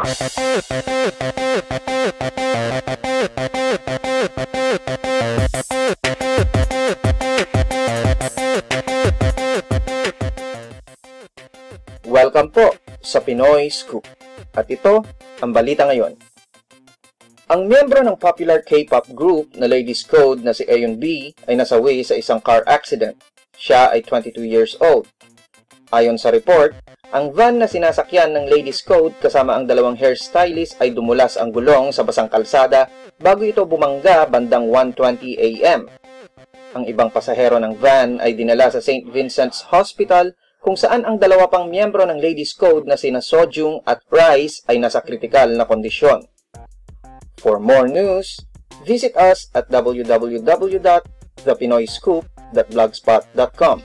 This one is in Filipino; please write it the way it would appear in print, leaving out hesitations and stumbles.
Welcome po sa Pinoy Scoop. At ito ang balita ngayon. Ang miyembro ng popular K-pop group na Ladies Code na si Aeon B ay nasawi sa isang car accident. Siya ay 22 years old. Ayon sa report, ang van na sinasakyan ng Ladies Code kasama ang dalawang hairstylist ay dumulas ang gulong sa basang kalsada bago ito bumangga bandang 1:20 AM. Ang ibang pasahero ng van ay dinala sa St. Vincent's Hospital kung saan ang dalawa pang miyembro ng Ladies Code na sina Sojung at Rice ay nasa kritikal na kondisyon. For more news, visit us at www.thepinoyscoop.blogspot.com.